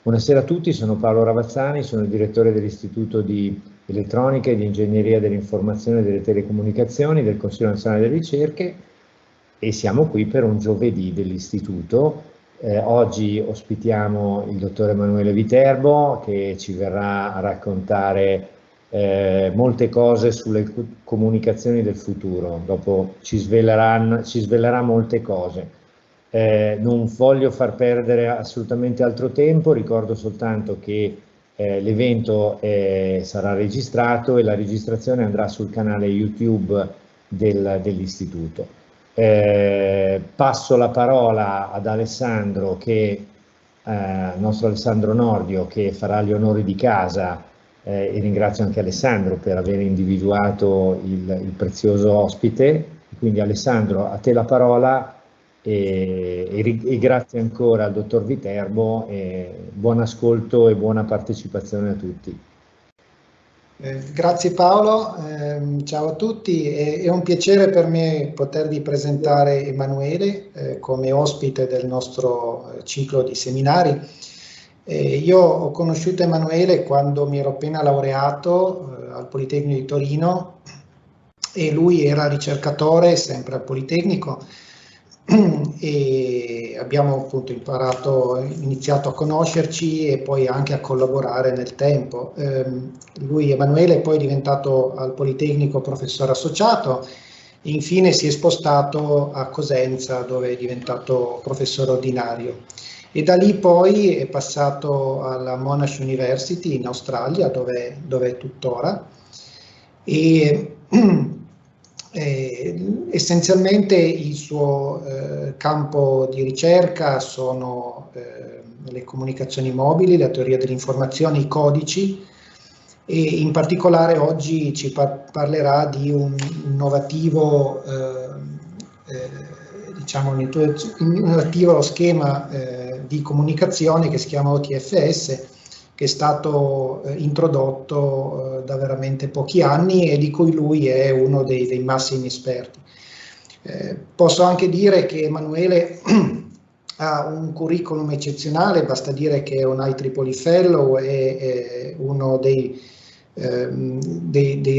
Buonasera a tutti, sono Paolo Ravazzani, sono il direttore dell'Istituto di Elettronica e di Ingegneria dell'Informazione e delle Telecomunicazioni del Consiglio Nazionale delle Ricerche e siamo qui per un giovedì dell'Istituto. Oggi ospitiamo il dottor Emanuele Viterbo che ci verrà a raccontare molte cose sulle comunicazioni del futuro. Dopo ci svelerà molte cose. Non voglio far perdere assolutamente altro tempo, ricordo soltanto che l'evento sarà registrato e la registrazione andrà sul canale YouTube dell'Istituto. Passo la parola ad Alessandro, nostro Alessandro Nordio, che farà gli onori di casa, e ringrazio anche Alessandro per aver individuato il prezioso ospite. Quindi Alessandro, a te la parola. E grazie ancora al dottor Viterbo, buon ascolto e buona partecipazione a tutti. Grazie Paolo, ciao a tutti, è un piacere per me potervi presentare Emanuele come ospite del nostro ciclo di seminari. Io ho conosciuto Emanuele quando mi ero appena laureato al Politecnico di Torino e lui era ricercatore sempre al Politecnico. E abbiamo appunto iniziato a conoscerci e poi anche a collaborare nel tempo. Lui, Emanuele, è poi diventato al Politecnico professore associato e infine si è spostato a Cosenza, dove è diventato professore ordinario. E da lì poi è passato alla Monash University in Australia, dove è tuttora. E essenzialmente il suo campo di ricerca sono le comunicazioni mobili, la teoria dell'informazione, i codici, e in particolare oggi ci parlerà di un innovativo, innovativo schema di comunicazione che si chiama OTFS, che è stato introdotto da veramente pochi anni e di cui lui è uno dei massimi esperti. Posso anche dire che Emanuele ha un curriculum eccezionale, basta dire che è un IEEE Fellow, è uno dei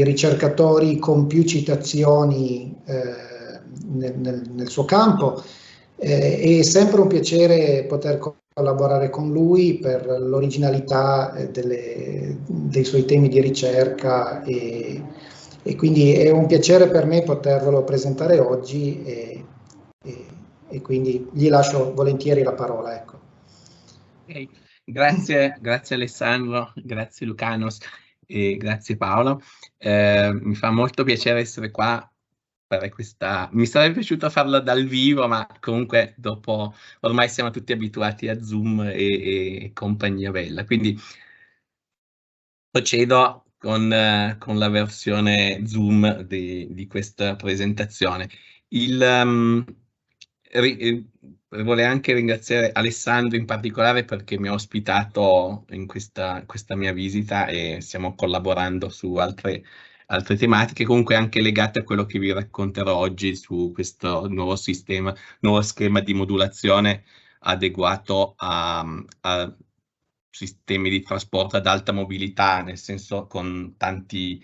ricercatori con più citazioni nel suo campo. È sempre un piacere poter collaborare con lui per l'originalità dei suoi temi di ricerca e quindi è un piacere per me potervelo presentare oggi e quindi gli lascio volentieri la parola. Ecco. Okay. Grazie Alessandro, grazie Lucanos e grazie Paolo. Mi fa molto piacere essere qua. Mi sarebbe piaciuto farla dal vivo, ma comunque dopo ormai siamo tutti abituati a Zoom e compagnia bella, quindi procedo con la versione Zoom di questa presentazione. Vorrei anche ringraziare Alessandro in particolare perché mi ha ospitato in questa mia visita e stiamo collaborando su altre tematiche, comunque anche legate a quello che vi racconterò oggi su questo nuovo schema di modulazione adeguato a sistemi di trasporto ad alta mobilità, nel senso con tanti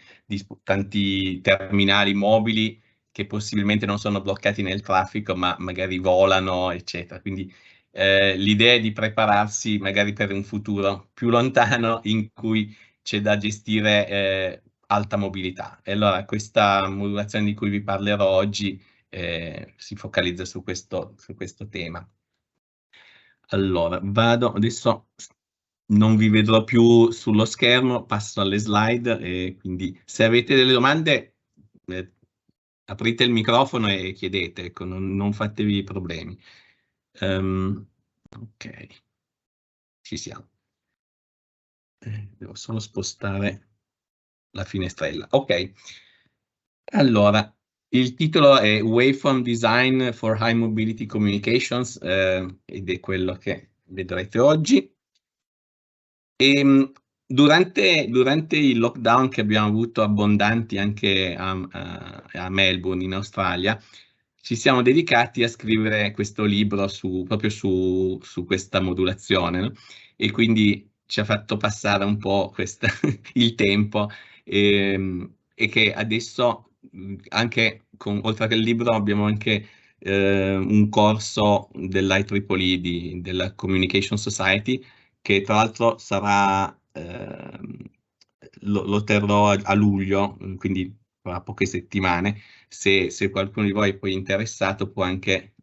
terminali mobili che possibilmente non sono bloccati nel traffico, ma magari volano, eccetera. Quindi l'idea è di prepararsi magari per un futuro più lontano in cui c'è da gestire alta mobilità. E allora questa modulazione di cui vi parlerò oggi si focalizza su questo tema. Allora, adesso non vi vedrò più sullo schermo, passo alle slide e quindi se avete delle domande aprite il microfono e chiedete, ecco, non fatevi problemi. Ok, ci siamo. Devo solo spostare la finestrella. Ok, allora, il titolo è Waveform Design for High Mobility Communications ed è quello che vedrete oggi. E durante il lockdown che abbiamo avuto abbondanti anche a Melbourne, in Australia, ci siamo dedicati a scrivere questo libro proprio su questa modulazione, no? e quindi ci ha fatto passare un po' il tempo, e che adesso anche oltre che il libro abbiamo anche un corso dell'IEEE, della Communication Society, che tra l'altro sarà, lo terrò a luglio, quindi tra poche settimane. Se qualcuno di voi è poi interessato può anche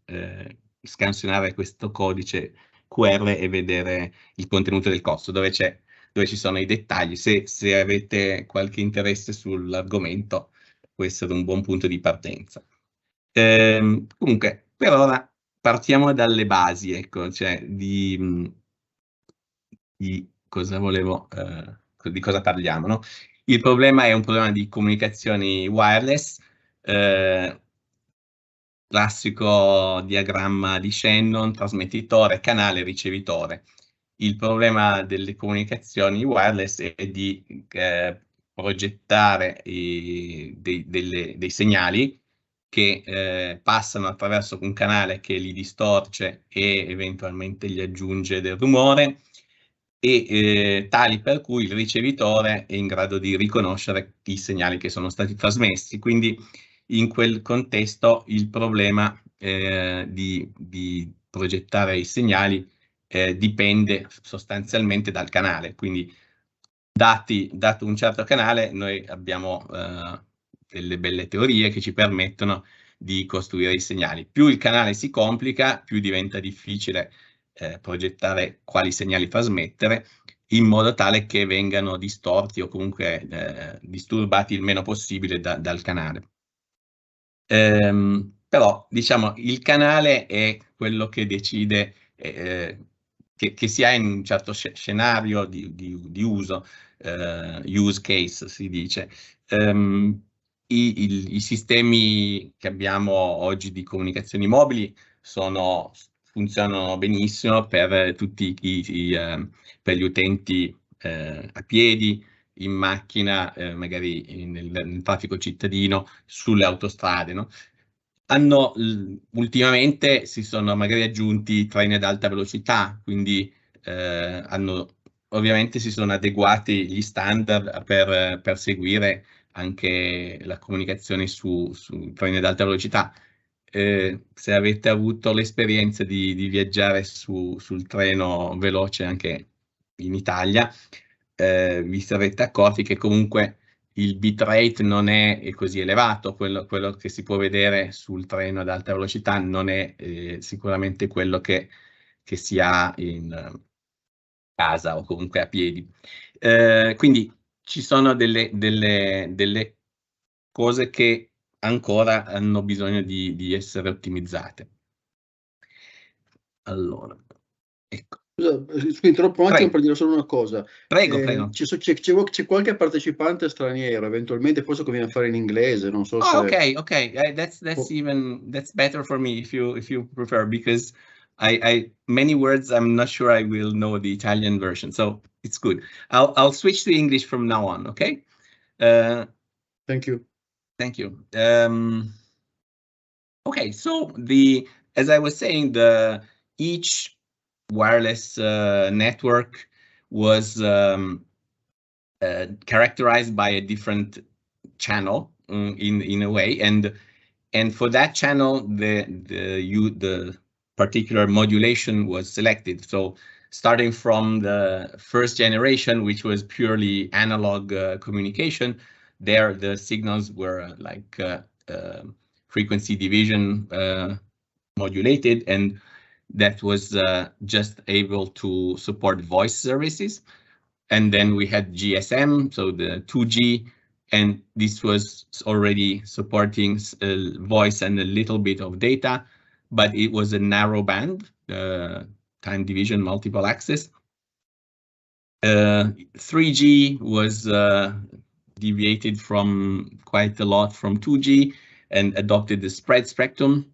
scansionare questo codice QR e vedere il contenuto del corso, dove ci sono i dettagli. Se avete qualche interesse sull'argomento, può essere un buon punto di partenza. Comunque, per ora partiamo dalle basi, ecco, cioè di cosa volevo, di cosa parliamo, no? Il problema è un problema di comunicazioni wireless, classico diagramma di Shannon, trasmettitore, canale, ricevitore. Il problema delle comunicazioni wireless è di progettare dei segnali che passano attraverso un canale che li distorce e eventualmente gli aggiunge del rumore, e tali per cui il ricevitore è in grado di riconoscere i segnali che sono stati trasmessi. Quindi in quel contesto il problema di progettare i segnali dipende sostanzialmente dal canale. Quindi dato un certo canale, noi abbiamo delle belle teorie che ci permettono di costruire i segnali. Più il canale si complica, più diventa difficile progettare quali segnali trasmettere, in modo tale che vengano distorti o comunque disturbati il meno possibile dal canale. Però, diciamo, il canale è quello che decide che si ha in un certo scenario di uso, use case si dice. I sistemi che abbiamo oggi di comunicazioni mobili funzionano benissimo per tutti per gli utenti a piedi, in macchina, magari nel traffico cittadino, sulle autostrade, no? Ultimamente si sono magari aggiunti treni ad alta velocità, quindi ovviamente si sono adeguati gli standard per seguire anche la comunicazione su treni ad alta velocità. Se avete avuto l'esperienza di viaggiare sul treno veloce anche in Italia, vi sarete accorti che comunque il bitrate non è così elevato, quello che si può vedere sul treno ad alta velocità non è sicuramente quello che si ha in casa o comunque a piedi. Quindi ci sono delle cose che ancora hanno bisogno di essere ottimizzate. Allora, ecco. Scusa, interrompo un attimo per dire solo una cosa. Prego, prego. C'è qualche partecipante straniero, eventualmente forse conviene fare in inglese, non so se... Okay. That's better for me if you prefer, because many words I'm not sure I will know the Italian version, so it's good. I'll switch to English from now on, okay? Thank you. Thank you. Okay, so as I was saying, each wireless network was characterized by a different channel in a way, and for that channel the particular modulation was selected. So starting from the first generation, which was purely analog communication, there the signals were like frequency division modulated, and that was just able to support voice services. And then we had GSM, so the 2G, and this was already supporting voice and a little bit of data, but it was a narrow band, time division, multiple access. 3G was deviated from quite a lot from 2G and adopted the spread spectrum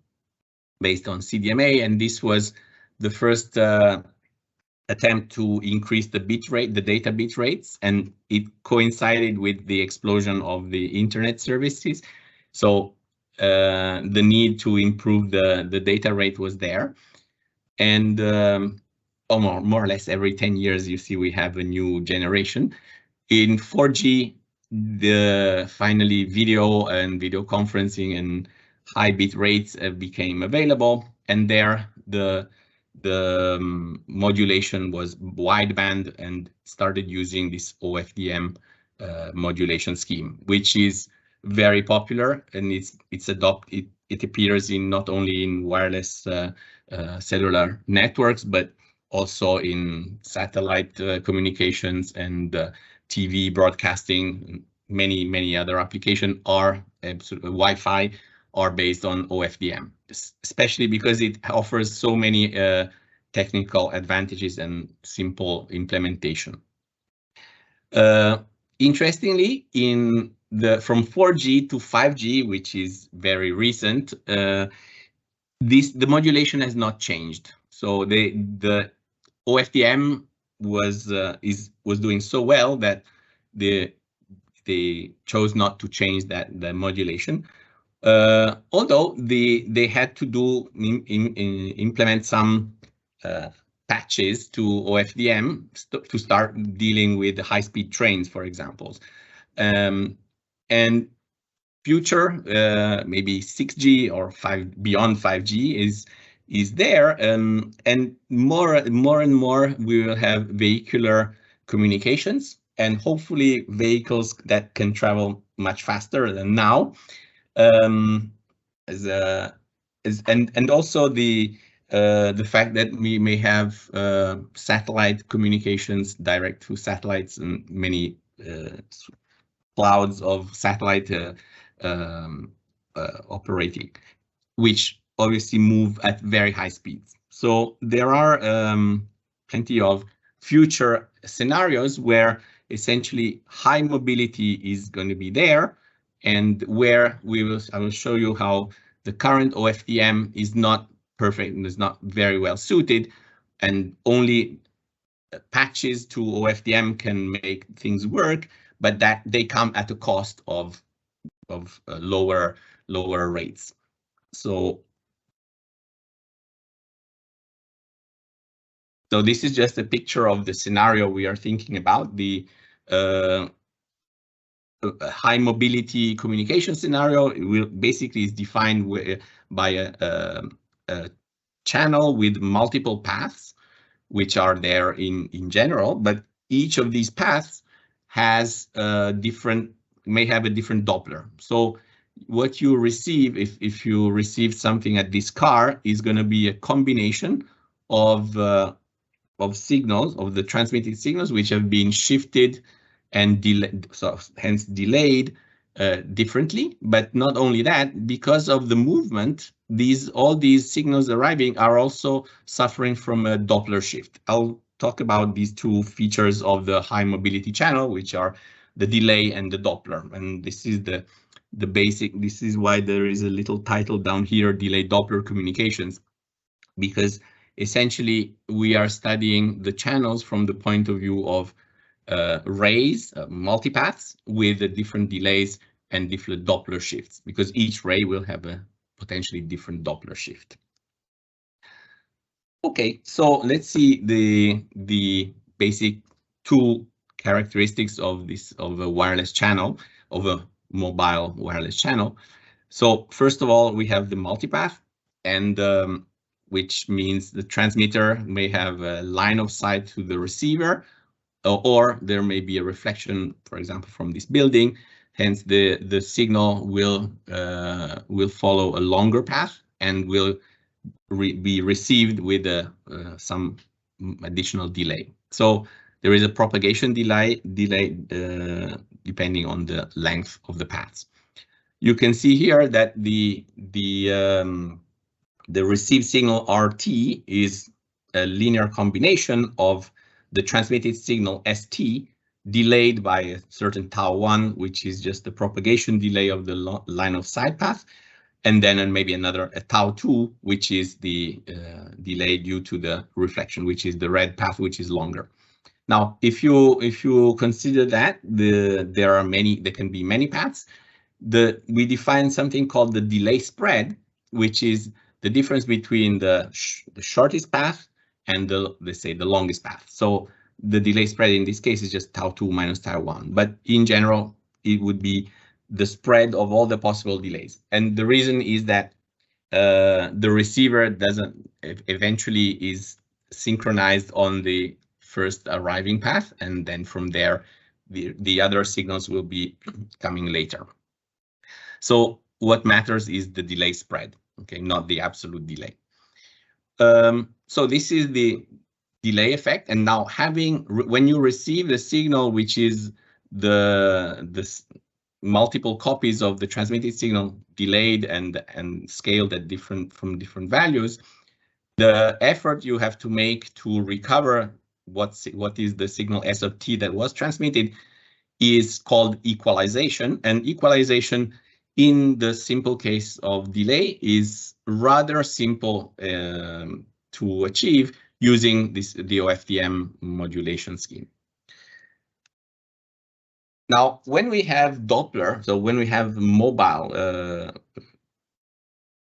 based on CDMA, and this was the first attempt to increase the bit rate, the data bit rates, and it coincided with the explosion of the internet services. So the need to improve the data rate was there. And more or less every 10 years, you see we have a new generation. In 4G, finally video and video conferencing and high bit rates became available, and there the modulation was wideband and started using this OFDM modulation scheme, which is very popular, and it appears in not only in wireless cellular networks, but also in satellite communications and TV broadcasting. Many other applications are Wi-Fi are based on OFDM, especially because it offers so many technical advantages and simple implementation. Interestingly, from 4G to 5G, which is very recent, the modulation has not changed. So the OFDM was doing so well that they chose not to change the modulation. Although they had to implement some patches to OFDM to start dealing with high-speed trains, for example. And future, maybe 6G or beyond 5G is there, and more and more we will have vehicular communications, and hopefully vehicles that can travel much faster than now. And also the fact that we may have satellite communications direct to satellites and many clouds of satellite operating, which obviously move at very high speeds. So there are plenty of future scenarios where essentially high mobility is going to be there, and where I will show you how the current OFDM is not perfect and is not very well suited, and only patches to OFDM can make things work, but that they come at a cost of lower rates. So this is just a picture of the scenario we are thinking about. The high mobility communication scenario basically is defined by a channel with multiple paths, which are there in general, but each of these paths has may have a different Doppler. So what you receive, if you receive something at this car, is going to be a combination of signals, of the transmitted signals, which have been shifted and delayed, so hence delayed differently. But not only that, because of the movement, all these signals arriving are also suffering from a Doppler shift. I'll talk about these two features of the high mobility channel, which are the delay and the Doppler. And this is the basic. This is why there is a little title down here, delay-Doppler communications, because essentially we are studying the channels from the point of view of rays, multipaths with different delays and different Doppler shifts, because each ray will have a potentially different Doppler shift. Okay, so let's see the basic two characteristics of a wireless channel, of a mobile wireless channel. So first of all, we have the multipath, and which means the transmitter may have a line of sight to the receiver, or there may be a reflection, for example, from this building. Hence, the signal will follow a longer path and will be received with some additional delay. So there is a propagation delay depending on the length of the paths. You can see here that the received signal RT is a linear combination of the transmitted signal ST delayed by a certain tau1, which is just the propagation delay of the line of sight path, and then maybe another tau2, which is the delay due to the reflection, which is the red path, which is longer. Now, if you consider that there can be many paths, we define something called the delay spread, which is the difference between the shortest path and let's say the longest path. So the delay spread in this case is just tau2 minus tau1, but in general, it would be the spread of all the possible delays. And the reason is that the receiver eventually is synchronized on the first arriving path, and then from there, the other signals will be coming later. So what matters is the delay spread, okay, not the absolute delay. So this is the delay effect, and now when you receive the signal, which is the multiple copies of the transmitted signal delayed and scaled at from different values, the effort you have to make to recover what is the signal S of t that was transmitted is called equalization, and equalization in the simple case of delay is rather simple to achieve using the OFDM modulation scheme. Now, when we have Doppler, so when we have mobile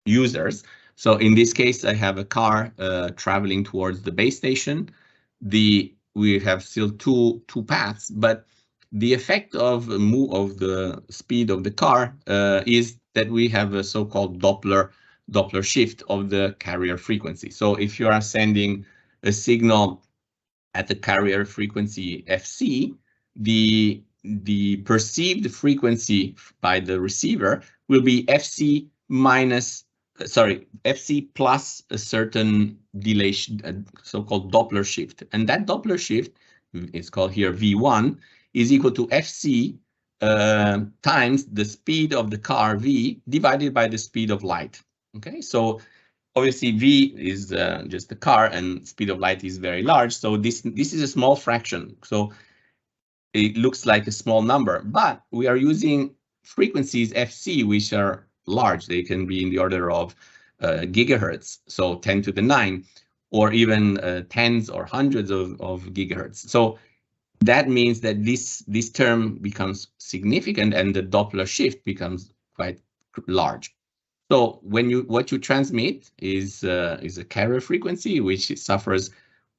users, so in this case, I have a car traveling towards the base station. We have still two paths, but the effect of the speed of the car is that we have a so-called Doppler shift of the carrier frequency. So if you are sending a signal at the carrier frequency FC, the perceived frequency by the receiver will be FC plus a certain delay, so-called Doppler shift. And that Doppler shift is called here V1, is equal to FC times the speed of the car V divided by the speed of light. Okay, so obviously V is just the car and speed of light is very large. So this is a small fraction. So it looks like a small number, but we are using frequencies FC, which are large. They can be in the order of gigahertz, so 10 to the 9, or even tens or hundreds of gigahertz. So that means that this term becomes significant and the Doppler shift becomes quite large. So what you transmit is a carrier frequency which suffers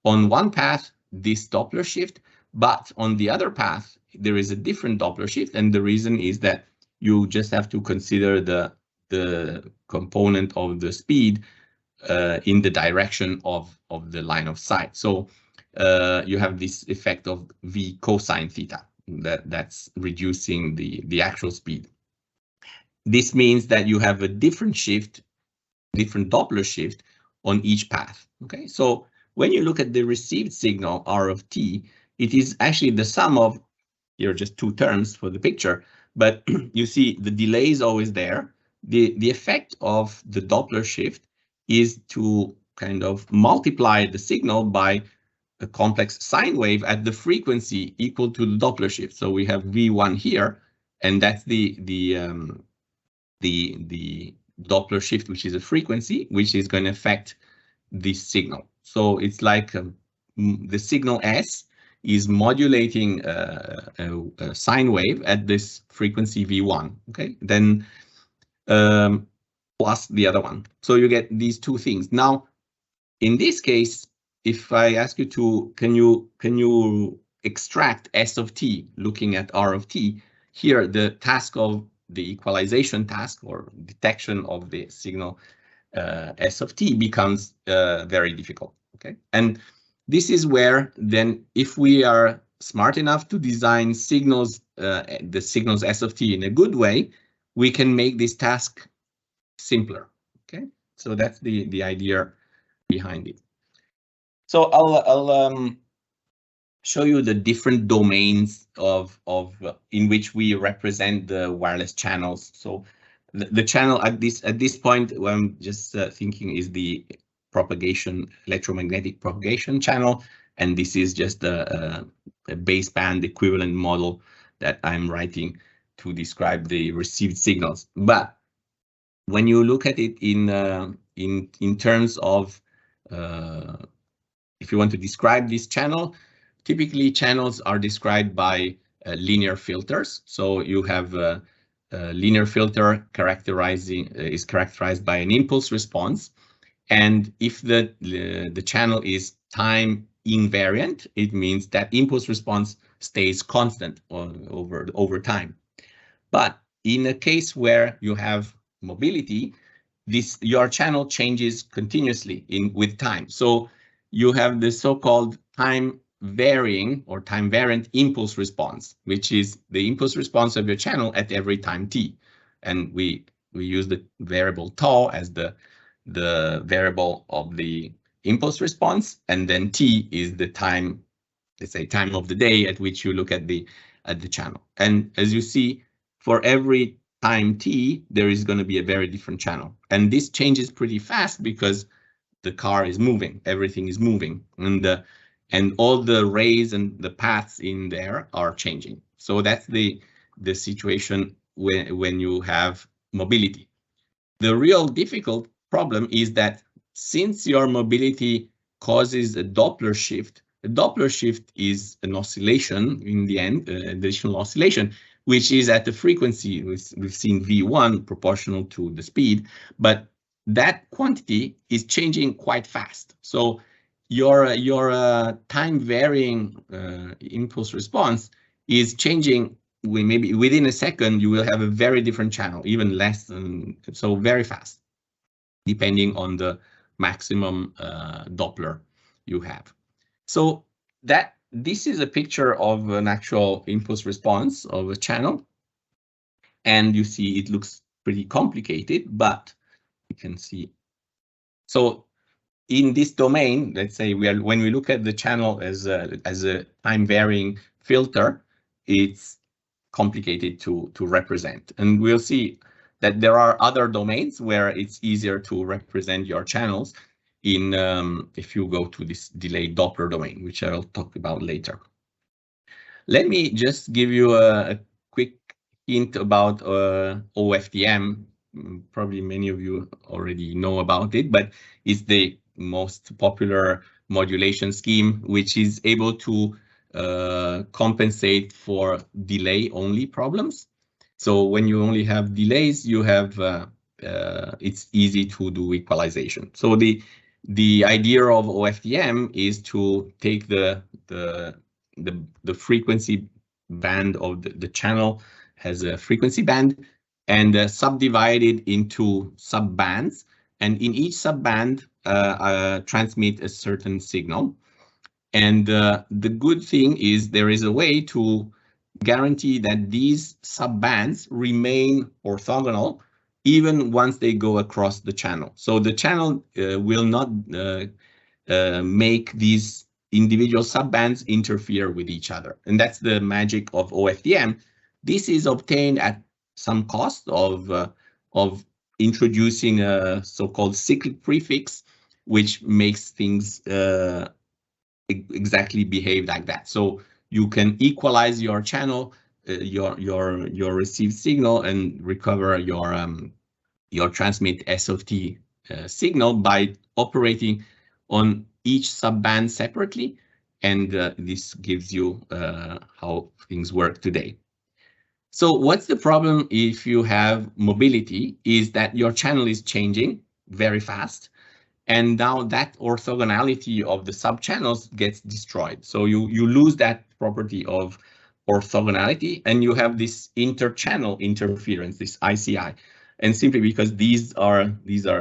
on one path this Doppler shift, but on the other path there is a different Doppler shift, and the reason is that you just have to consider the component of the speed in the direction of the line of sight. So you have this effect of V cosine theta that's reducing the actual speed. This means that you have a different Doppler shift on each path. Okay, so when you look at the received signal R of t, it is actually the sum of, here are just two terms for the picture, but you see the delay is always there. The effect of the Doppler shift is to kind of multiply the signal by a complex sine wave at the frequency equal to the Doppler shift. So we have V1 here, and that's the Doppler shift, which is a frequency, which is going to affect this signal. So it's like the signal S is modulating a sine wave at this frequency V1, okay? Then plus the other one. So you get these two things. Now, in this case, if I ask you to, can you extract S of t looking at R of t, here the task of the equalization task or detection of the signal S of t becomes very difficult, okay? And this is where then if we are smart enough to design signals, the signals S of t in a good way, we can make this task simpler, okay? So that's the idea behind it. So I'll show you the different domains of in which we represent the wireless channels. So the channel at this point, what I'm just thinking is the electromagnetic propagation channel, and this is just a baseband equivalent model that I'm writing to describe the received signals. But when you look at it in terms of if you want to describe this channel, typically channels are described by linear filters. So you have a linear filter is characterized by an impulse response, And if the channel is time invariant, it means that impulse response stays constant over time. But in a case where you have mobility, your channel changes continuously with time. So you have the so-called time varying or time variant impulse response, which is the impulse response of your channel at every time t. And we use the variable tau as the variable of the impulse response, and then t is the time, let's say, time of the day at which you look at the channel. And as you see, for every time t, there is going to be a very different channel. And this changes pretty fast because the car is moving, everything is moving, and all the rays and the paths in there are changing. So that's the situation when you have mobility. The real difficult problem is that since your mobility causes a Doppler shift is an oscillation in the end, additional oscillation, which is at the frequency, we've seen V1 proportional to the speed, but that quantity is changing quite fast. So your time varying impulse response is changing. Maybe within a second, you will have a very different channel, even less than, so very fast, depending on the maximum Doppler you have. So this is a picture of an actual impulse response of a channel. And you see it looks pretty complicated, but you can see. So in this domain, let's say when we look at the channel as a time varying filter, it's complicated to represent. And we'll see that there are other domains where it's easier to represent your channels in if you go to this delay-Doppler domain, which I'll talk about later. Let me just give you a quick hint about OFDM. Probably many of you already know about it, but it's the most popular modulation scheme, which is able to compensate for delay-only problems. So when you only have delays, you have it's easy to do equalization. So the idea of OFDM is to take the frequency band of the channel has a frequency band and subdivide it into sub-bands, and in each sub-band transmit a certain signal. And the good thing is there is a way to guarantee that these sub-bands remain orthogonal even once they go across the channel. So the channel will not make these individual sub-bands interfere with each other. And that's the magic of OFDM. This is obtained at some cost of introducing a so-called cyclic prefix, which makes things exactly behave like that. So you can equalize your channel, your received signal, and recover your transmit S of t signal by operating on each subband separately, and this gives you how things work today. So what's the problem if you have mobility is that your channel is changing very fast, and now that orthogonality of the subchannels gets destroyed. So you lose that property of orthogonality, and you have this interchannel interference, this ICI. And simply because these are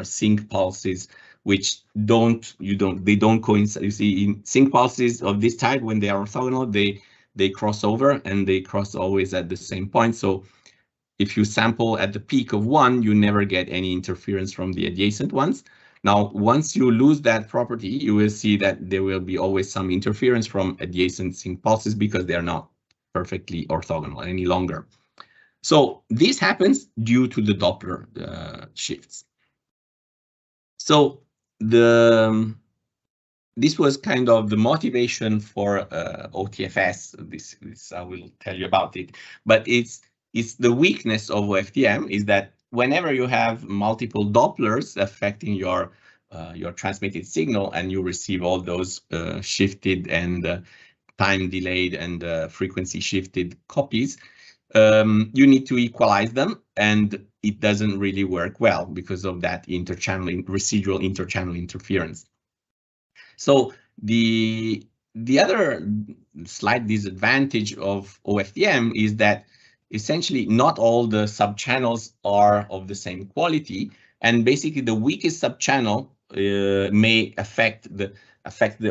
sync pulses which they don't coincide. You see, in sync pulses of this type, when they are orthogonal, they cross over, and they cross always at the same point. So if you sample at the peak of one, you never get any interference from the adjacent ones. Now, once you lose that property, you will see that there will be always some interference from adjacent sync pulses because they're not perfectly orthogonal any longer. So this happens due to the Doppler shifts. So this was kind of the motivation for OTFS. This I will tell you about it. But it's the weakness of OFDM is that whenever you have multiple Dopplers affecting your transmitted signal, and you receive all those shifted and time delayed and frequency shifted copies, you need to equalize them, and it doesn't really work well because of that residual interchannel interference. So the other slight disadvantage of OFDM is that essentially not all the subchannels are of the same quality, and basically the weakest subchannel may affect the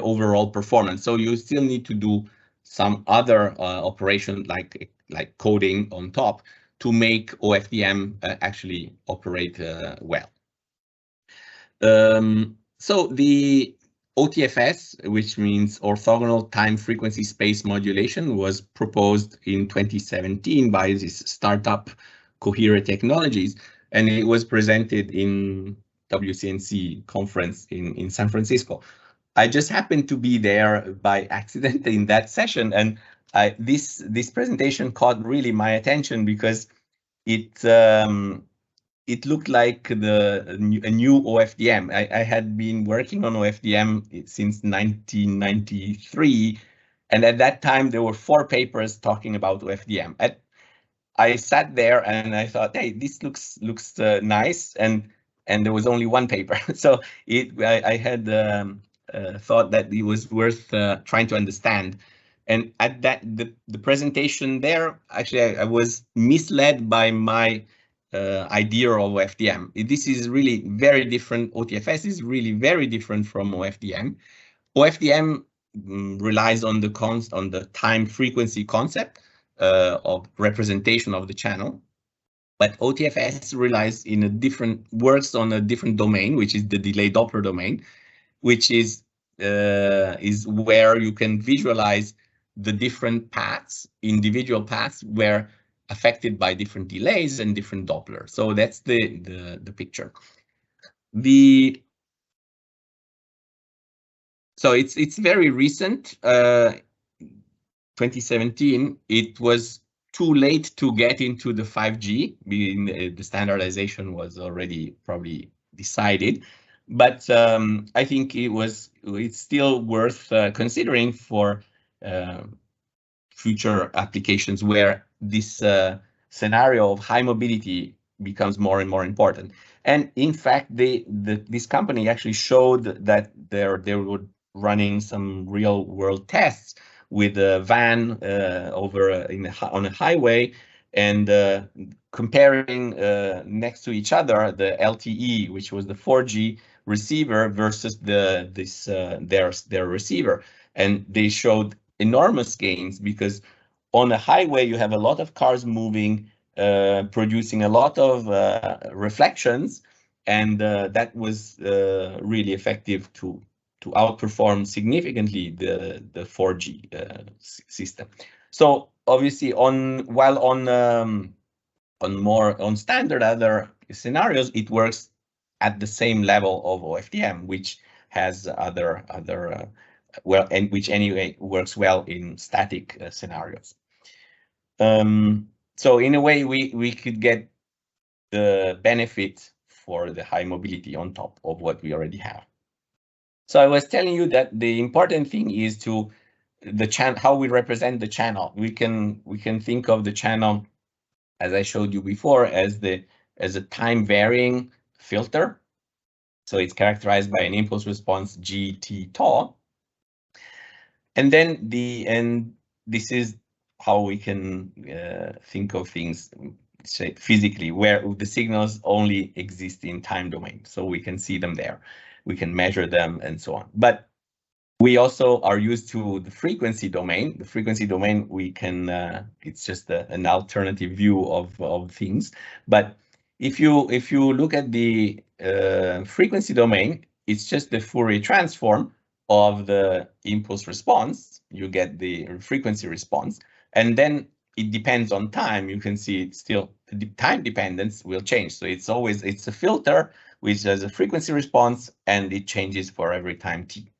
overall performance. So you still need to do some other operation like coding on top to make OFDM actually operate well. So the OTFS, which means orthogonal time frequency space modulation, was proposed in 2017 by this startup Coherent Technologies, and it was presented in WCNC conference in San Francisco. I just happened to be there by accident in that session, and this presentation caught really my attention because it looked like a new OFDM. I had been working on OFDM since 1993, and at that time there were 4 papers talking about OFDM. I sat there and I thought, hey, this looks nice, and there was only 1 paper, so I had thought that it was worth trying to understand. And at the presentation there, actually, I was misled by my idea of OFDM. This is really very different. OTFS is really very different from OFDM. OFDM relies on the time frequency concept of representation of the channel, but OTFS works on a different domain, which is the delay-Doppler domain, which is where you can visualize the different paths, individual paths, where affected by different delays and different Doppler. So that's the picture. So it's very recent, 2017. It was too late to get into the 5G. The standardization was already probably decided, but I think it's still worth considering for future applications where this scenario of high mobility becomes more and more important. And in fact, this company actually showed that they were running some real world tests with a van on a highway, and comparing next to each other the LTE, which was the 4G receiver, versus their receiver, and they showed enormous gains, because on a highway you have a lot of cars moving, producing a lot of reflections, and that was really effective to outperform significantly the 4G system. So obviously, on standard other scenarios, it works at the same level of OFDM, which has other and which anyway works well in static scenarios. So in a way, we could get the benefit for the high mobility on top of what we already have. So I was telling you that the important thing is how we represent the channel. We can think of the channel, as I showed you before, as a time varying filter. So it's characterized by an impulse response GT tau. And then this is how we can think of things, say, physically, where the signals only exist in time domain. So we can see them there, we can measure them, and so on. But we also are used to the frequency domain. The frequency domain, we can, it's just an alternative view of things. But if you look at the frequency domain, it's just the Fourier transform of the impulse response. You get the frequency response, and then it depends on time. You can see it's still the time dependence will change. So it's a filter which has a frequency response, and it changes for every time t.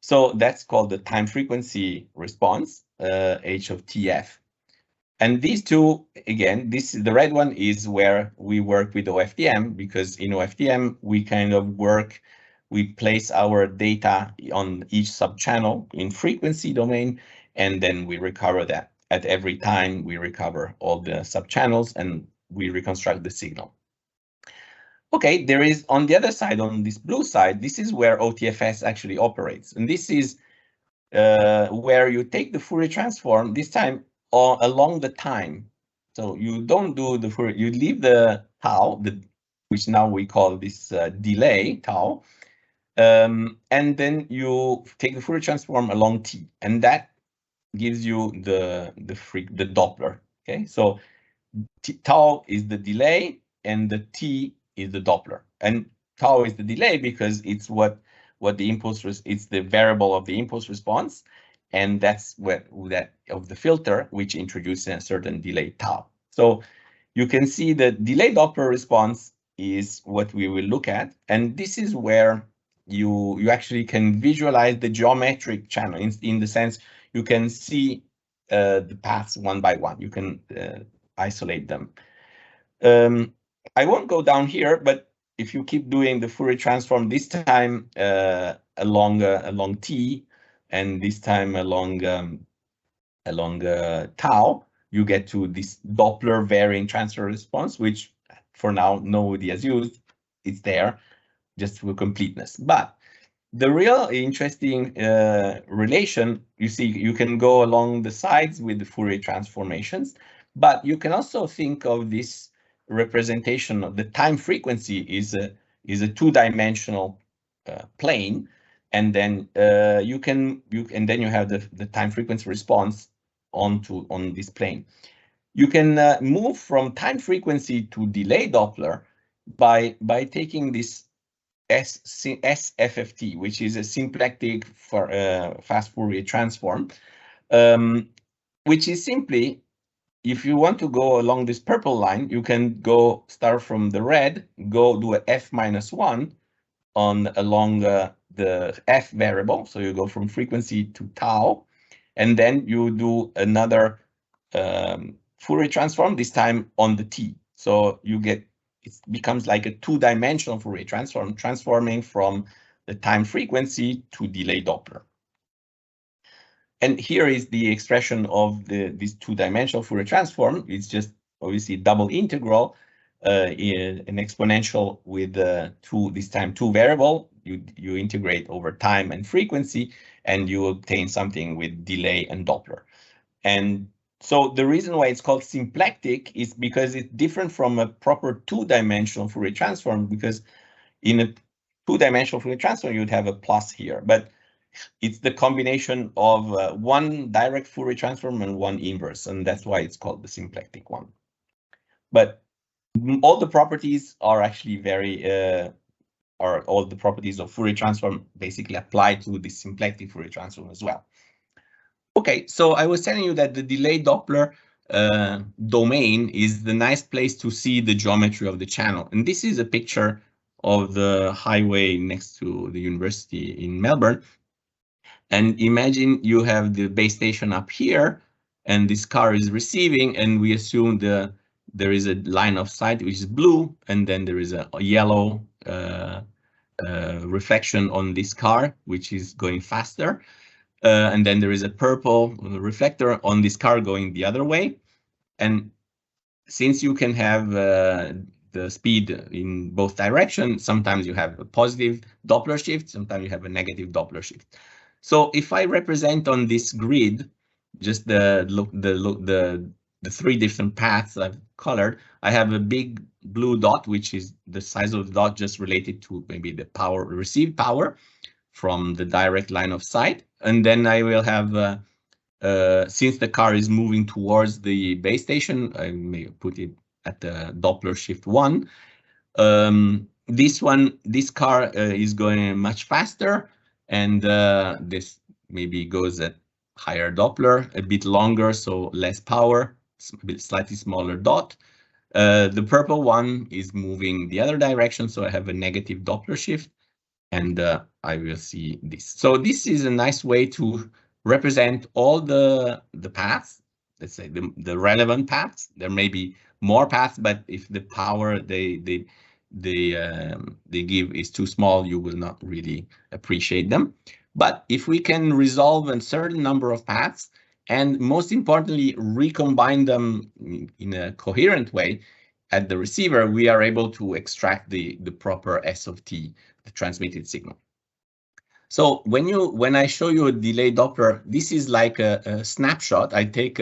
So that's called the time frequency response, H of TF. And these two, again, the red one is where we work with OFDM, because in OFDM we kind of we place our data on each subchannel in frequency domain, and then we recover that. At every time we recover all the subchannels, and we reconstruct the signal. Okay, there is on the other side, on this blue side, this is where OTFS actually operates. And this is where you take the Fourier transform, this time along the time. So you don't do the Fourier, you leave the tau, which now we call this delay tau, and then you take the Fourier transform along t, and that gives you the Doppler. Okay, so tau is the delay, and the t is the Doppler, and tau is the delay because it's what the impulse it's the variable of the impulse response, and that's what that of the filter which introduces a certain delay tau. So you can see the delay Doppler response is what we will look at, and this is where you actually can visualize the geometric channel in the sense you can see the paths one by one. You can isolate them. I won't go down here, but if you keep doing the Fourier transform, this time along t, and this time along tau, you get to this Doppler varying transfer response, which for now nobody has used. It's there just for completeness. But the real interesting relation, you see, you can go along the sides with the Fourier transformations, but you can also think of this representation of the time frequency is a two-dimensional plane, and then and then you have the time frequency response on this plane. You can move from time frequency to delay Doppler by taking this SFFT, which is a symplectic for fast Fourier transform, which is simply, if you want to go along this purple line, you can go start from the red, go do a f-1 along the f variable. So you go from frequency to tau, and then you do another Fourier transform, this time on the t. So you get, it becomes like a two-dimensional Fourier transform, transforming from the time frequency to delay Doppler. And here is the expression of this two-dimensional Fourier transform. It's just obviously double integral, an exponential with this time two variable. You integrate over time and frequency, and you obtain something with delay and Doppler. And so the reason why it's called symplectic is because it's different from a proper two-dimensional Fourier transform, because in a two-dimensional Fourier transform, you'd have a plus here, but it's the combination of one direct Fourier transform and one inverse, and that's why it's called the symplectic one. But all the properties are actually all the properties of Fourier transform basically apply to the symplectic Fourier transform as well. Okay, so I was telling you that the delay Doppler domain is the nice place to see the geometry of the channel. And this is a picture of the highway next to the university in Melbourne. And imagine you have the base station up here, and this car is receiving, and we assume there is a line of sight which is blue, and then there is a yellow reflection on this car, which is going faster. And then there is a purple reflector on this car going the other way. And since you can have the speed in both directions, sometimes you have a positive Doppler shift, sometimes you have a negative Doppler shift. So if I represent on this grid just the three different paths I've colored, I have a big blue dot, which is the size of the dot just related to maybe the power, received power from the direct line of sight. And then I will have, since the car is moving towards the base station, I may put it at the Doppler shift 1. This car is going much faster, and this maybe goes at higher Doppler, a bit longer, so less power, slightly smaller dot. The purple one is moving the other direction, so I have a negative Doppler shift, and I will see this. So this is a nice way to represent all the paths, let's say the relevant paths. There may be more paths, but if the power they give is too small, you will not really appreciate them. But if we can resolve a certain number of paths, and most importantly, recombine them in a coherent way, at the receiver, we are able to extract the proper S of t, the transmitted signal. So when I show you a delay Doppler, this is like a snapshot. I take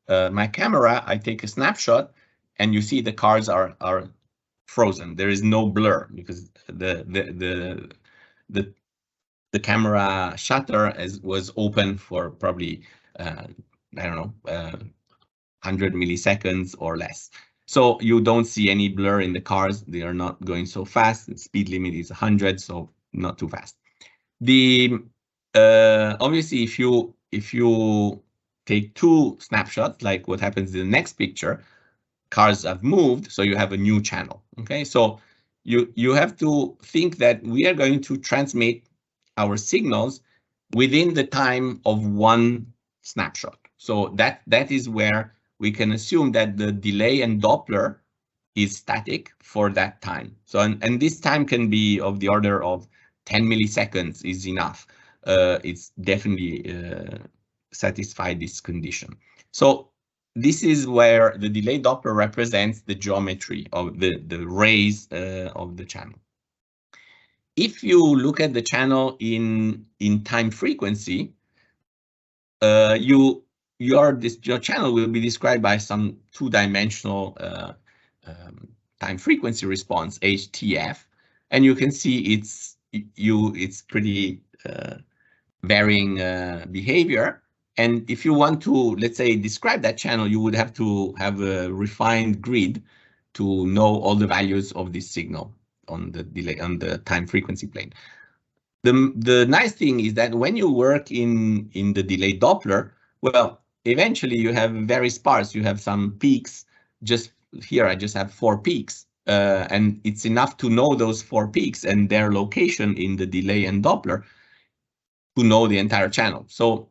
my camera, I take a snapshot, and you see the cars are frozen. There is no blur because the camera shutter was open for probably I don't know 100 milliseconds or less. So you don't see any blur in the cars. They are not going so fast. The speed limit is 100, so not too fast. Obviously, if you take two snapshots, like what happens in the next picture, cars have moved, so you have a new channel. Okay, so you have to think that we are going to transmit our signals within the time of one snapshot. So that is where we can assume that the delay and Doppler is static for that time. So and this time can be of the order of 10 milliseconds is enough. It's definitely satisfied this condition. So this is where the delay Doppler represents the geometry of the rays of the channel. If you look at the channel in time frequency, your channel will be described by some two-dimensional time frequency response, HTF, and you can see it's pretty varying behavior. And if you want to, let's say, describe that channel, you would have to have a refined grid to know all the values of this signal on the delay on the time frequency plane. The nice thing is that when you work in the delay Doppler, well, eventually you have very sparse. You have some peaks. Just here, I just have 4 peaks, and it's enough to know those 4 peaks and their location in the delay and Doppler to know the entire channel. So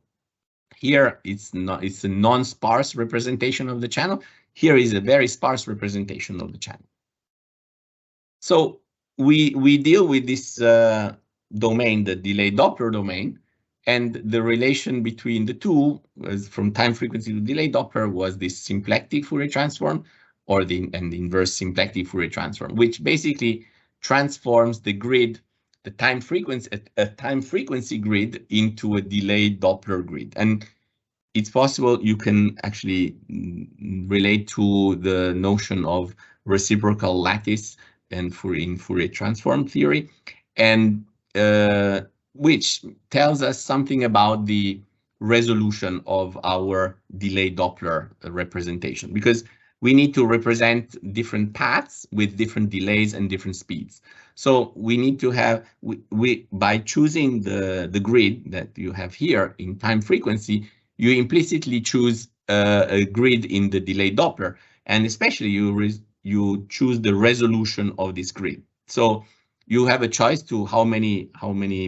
here it's a non-sparse representation of the channel. Here is a very sparse representation of the channel. So we deal with this domain, the delay Doppler domain, and the relation between the two was from time frequency to delay Doppler was this symplectic Fourier transform or the inverse symplectic Fourier transform, which basically transforms the grid, the time frequency grid into a delay Doppler grid. And it's possible you can actually relate to the notion of reciprocal lattice and in Fourier transform theory, and which tells us something about the resolution of our delay Doppler representation, because we need to represent different paths with different delays and different speeds. So we need to have, by choosing the grid that you have here in time frequency, you implicitly choose a grid in the delay Doppler, and especially you choose the resolution of this grid. So you have a choice to how many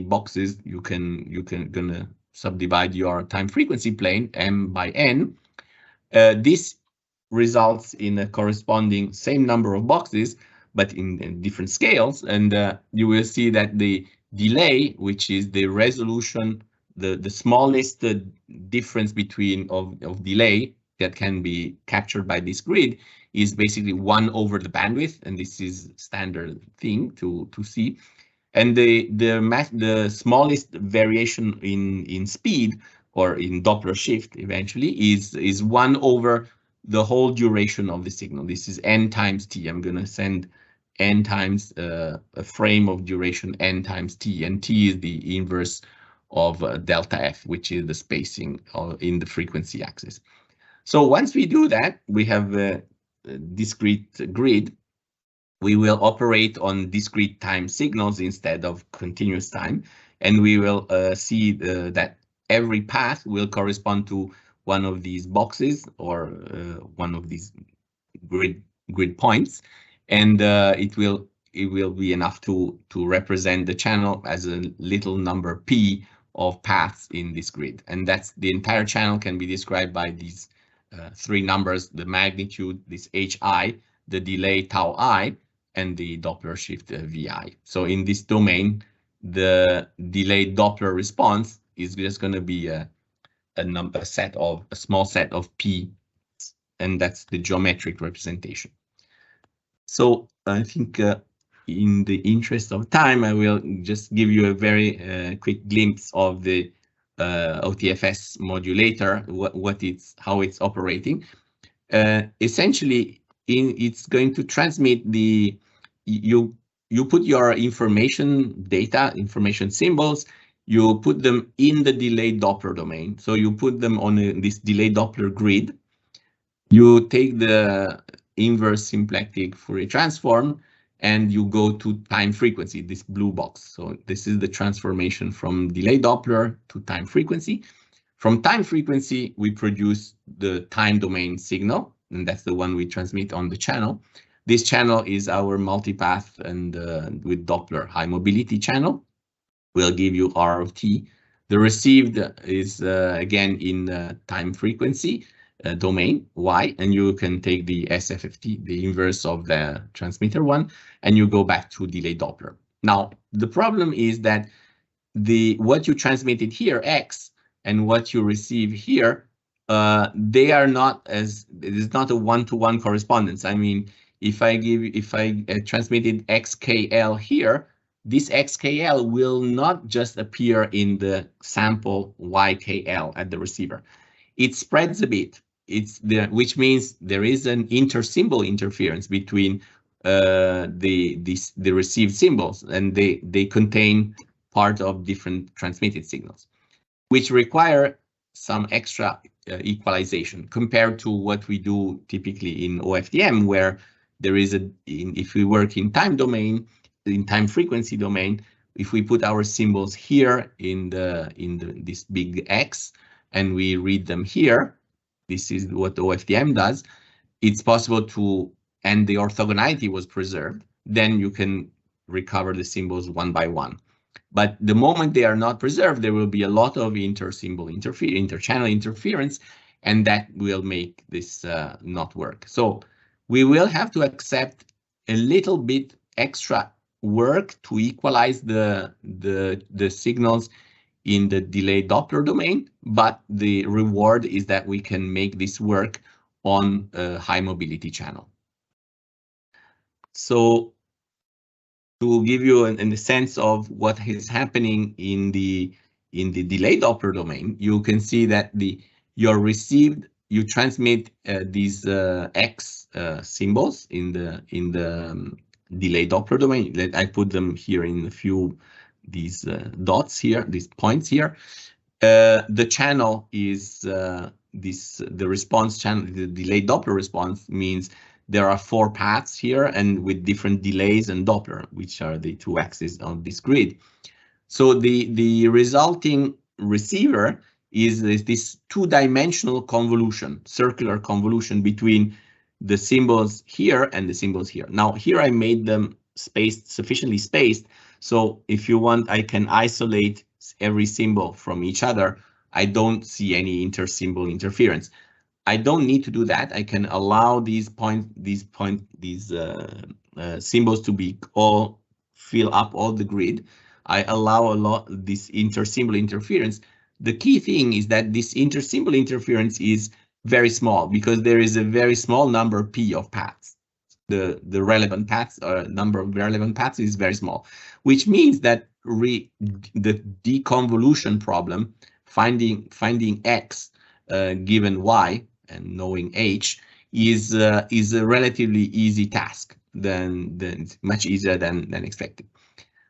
boxes you can gonna subdivide your time frequency plane m by n. This results in a corresponding same number of boxes, but in different scales, and you will see that the delay, which is the resolution, the smallest difference between of delay that can be captured by this grid, is basically 1 over the bandwidth, and this is standard thing to see. And the smallest variation in speed or in Doppler shift eventually is 1 over the whole duration of the signal. This is n times t. I'm going to send n times a frame of duration n times t, and t is the inverse of delta f, which is the spacing in the frequency axis. So once we do that, we have a discrete grid. We will operate on discrete time signals instead of continuous time, and we will see that every path will correspond to one of these boxes or one of these grid points, and it will be enough to represent the channel as a little number p of paths in this grid, and that's the entire channel can be described by these 3 numbers: the magnitude, this hi, the delay tau I, and the Doppler shift vi. So in this domain, the delay Doppler response is just going to be a small set of p, and that's the geometric representation. So I think in the interest of time, I will just give you a very quick glimpse of the OTFS modulator, how it's operating. Essentially, it's going to transmit you put your information data, information symbols, you put them in the delay-Doppler domain. So you put them on this delay-Doppler grid. You take the inverse symplectic Fourier transform and you go to time frequency, this blue box. So this is the transformation from delay-Doppler to time frequency. From time frequency, we produce the time domain signal, and that's the one we transmit on the channel. This channel is our multipath and with Doppler high mobility channel. We'll give you R of t. The received is again in time frequency domain y, and you can take the SFFT, the inverse of the transmitter one, and you go back to delay Doppler. Now, the problem is that what you transmitted here, x, and what you receive here, they are not as, it is not a one-to-one correspondence. I mean, if I transmitted xkl here, this xkl will not just appear in the sample ykl at the receiver. It spreads a bit. Which means there is an inter-symbol interference between the received symbols, and they contain part of different transmitted signals, which require some extra equalization compared to what we do typically in OFDM, where there is if we work in time domain, in time frequency domain, if we put our symbols here in this big X and we read them here, this is what OFDM does. It's possible to, and the orthogonality was preserved, then you can recover the symbols one by one. But the moment they are not preserved, there will be a lot of inter-symbol inter-channel interference, and that will make this not work. So we will have to accept a little bit extra work to equalize the signals in the delay-Doppler domain, but the reward is that we can make this work on a high mobility channel. So to give you a sense of what is happening in the delay-Doppler domain, you can see that you transmit these X symbols in the delay-Doppler domain. I put them here in a few these dots here, these points here. The channel is the response channel. The delay-Doppler response means there are 4 paths here, and with different delays and Doppler, which are the 2 axes on this grid. So the resulting receiver is this 2-dimensional convolution, circular convolution between the symbols here and the symbols here. Now here I made them sufficiently spaced, so if you want, I can isolate every symbol from each other. I don't see any inter-symbol interference. I don't need to do that. I can allow these symbols to be all fill up all the grid. I allow a lot this inter-symbol interference. The key thing is that this inter-symbol interference is very small, because there is a very small number P of paths. The relevant paths, number of relevant paths is very small, which means that the deconvolution problem, finding X given Y and knowing H is a relatively easy task, much easier than expected.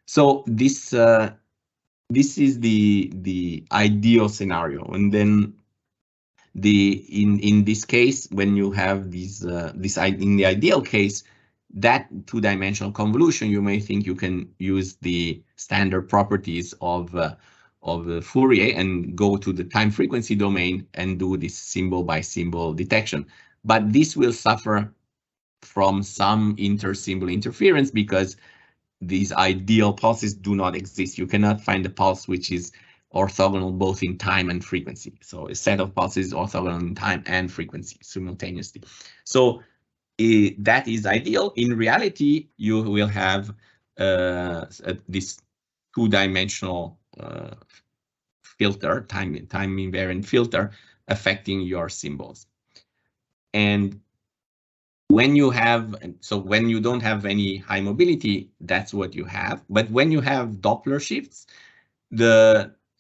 So this is the ideal scenario, and then in this case, when you have in the ideal case, that 2-dimensional convolution, you may think you can use the standard properties of Fourier and go to the time frequency domain and do this symbol by symbol detection. But this will suffer from some inter-symbol interference, because these ideal pulses do not exist. You cannot find a pulse which is orthogonal both in time and frequency. So a set of pulses is orthogonal in time and frequency simultaneously. So that is ideal. In reality, you will have this 2-dimensional filter, time invariant filter, affecting your symbols. And when you have, so when you don't have any high mobility, that's what you have. But when you have Doppler shifts,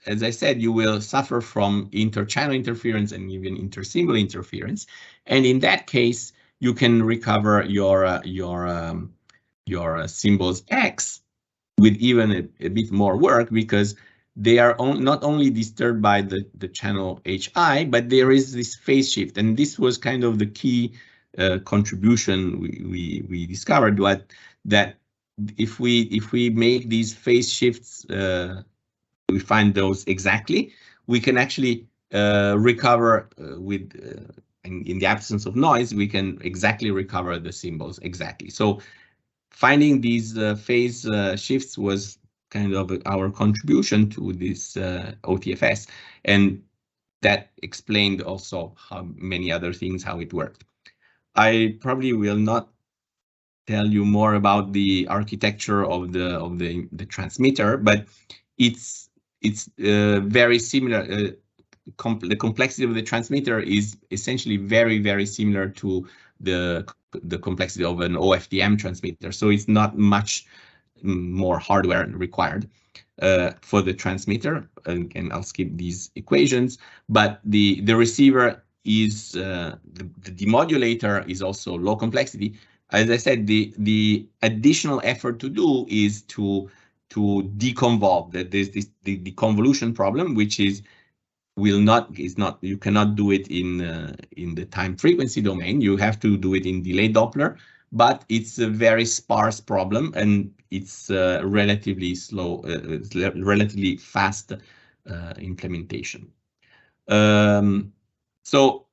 as I said, you will suffer from inter-channel interference and even inter-symbol interference. And in that case, you can recover your symbols X with even a bit more work, because they are not only disturbed by the channel HI, but there is this phase shift. And this was kind of the key contribution we discovered, that if we make these phase shifts, we find those exactly, we can actually recover in the absence of noise, we can exactly recover the symbols exactly. So finding these phase shifts was kind of our contribution to this OTFS, and that explained also how many other things, how it worked. I probably will not tell you more about the architecture of the transmitter, but it's very similar. The complexity of the transmitter is essentially very similar to the complexity of an OFDM transmitter. So it's not much more hardware required for the transmitter. And I'll skip these equations, but the receiver is the demodulator is also low complexity. As I said, the additional effort to do is to deconvolve. That there's the convolution problem, which is you cannot do it in the time frequency domain. You have to do it in delay-Doppler, but it's a very sparse problem, and it's relatively slow, relatively fast implementation. So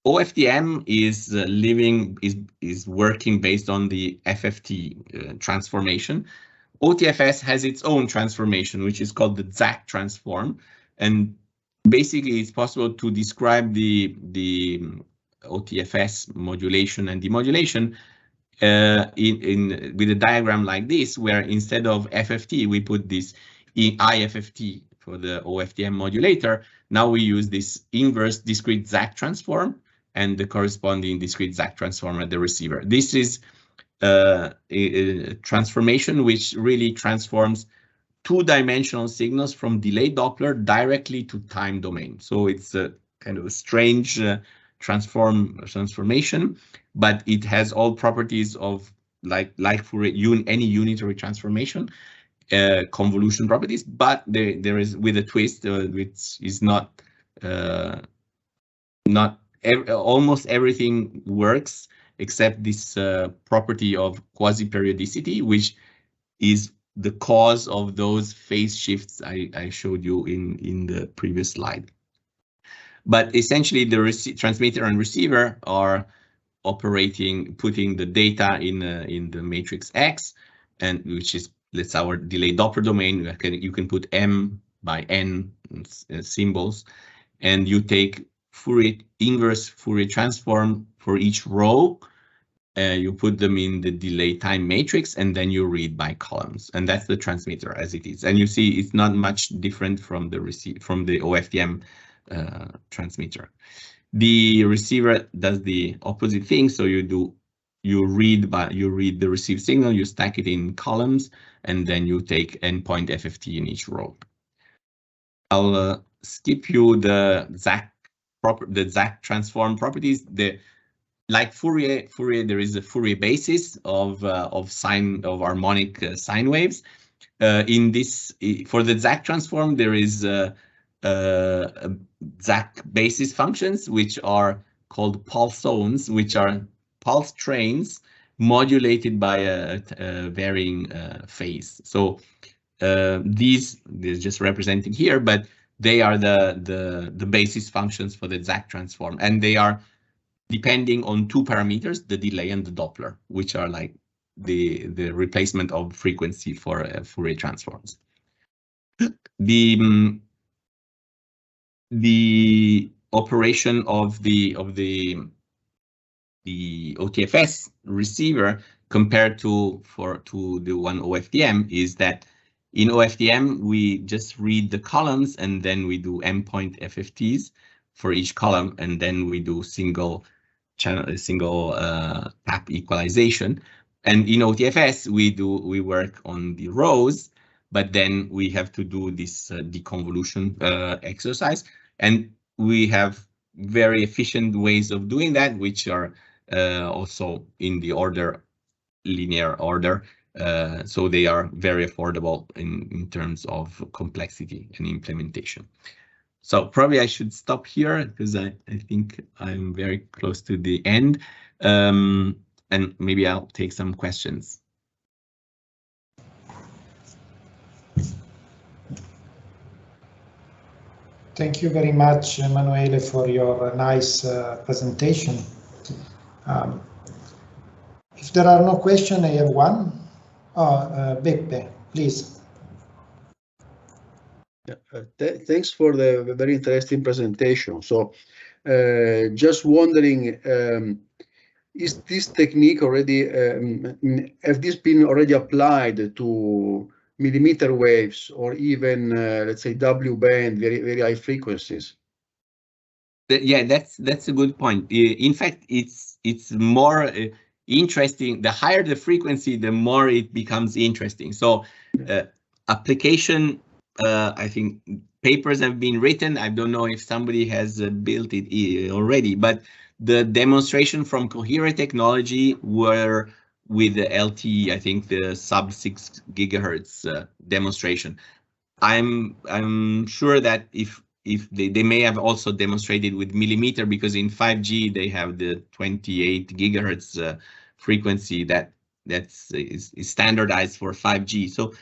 OFDM is working based on the FFT transformation. OTFS has its own transformation, which is called the ZAC transform, and basically it's possible to describe the OTFS modulation and demodulation with a diagram like this, where instead of FFT we put this IFFT for the OFDM modulator. Now we use this inverse discrete ZAC transform and the corresponding discrete ZAC transform at the receiver. This is a transformation which really transforms two-dimensional signals from delay-Doppler directly to time domain. So it's a kind of a strange transformation, but it has all properties of like for any unitary transformation, convolution properties, but there is with a twist, which is almost everything works except this property of quasi-periodicity, which is the cause of those phase shifts I showed you in the previous slide. But essentially, the transmitter and receiver are operating, putting the data in the matrix X, and which is, let's say, our delay-Doppler domain. You can put M by N symbols, and you take inverse Fourier transform for each row. You put them in the delay time matrix, and then you read by columns, and that's the transmitter as it is. And you see it's not much different from the OFDM transmitter. The receiver does the opposite thing. So you read the received signal, you stack it in columns, and then you take endpoint FFT in each row. I'll skip you the ZAC transform properties. Like Fourier, there is a Fourier basis of harmonic sine waves. In this, for the ZAC transform, there is ZAC basis functions, which are called pulsons, which are pulse trains modulated by a varying phase. So these are just represented here, but they are the basis functions for the ZAC transform, and they are depending on two parameters, the delay and the Doppler, which are like the replacement of frequency for Fourier transforms. The operation of the OTFS receiver compared to the one OFDM is that in OFDM we just read the columns, and then we do endpoint FFTs for each column, and then we do single tap equalization. And in OTFS, we work on the rows, but then we have to do this deconvolution exercise, and we have very efficient ways of doing that, which are also in the linear order. So they are very affordable in terms of complexity and implementation. So probably I should stop here because I think I'm very close to the end, and maybe I'll take some questions. Thank you very much, Emanuele, for your nice presentation. If there are no questions, I have one. Beppe, please. Thanks for the very interesting presentation. So, just wondering, is this technique already, have this been already applied to millimeter waves or even, let's say, W band, very high frequencies? Yeah, that's a good point. In fact, it's more interesting. The higher the frequency, the more it becomes interesting. So, application. I think papers have been written. I don't know if somebody has built it already, but the demonstration from coherent technology were with the LTE, I think the sub 6 gigahertz demonstration. I'm sure that if they may have also demonstrated with millimeter, because in 5G they have the 28 gigahertz frequency that's standardized for 5G. So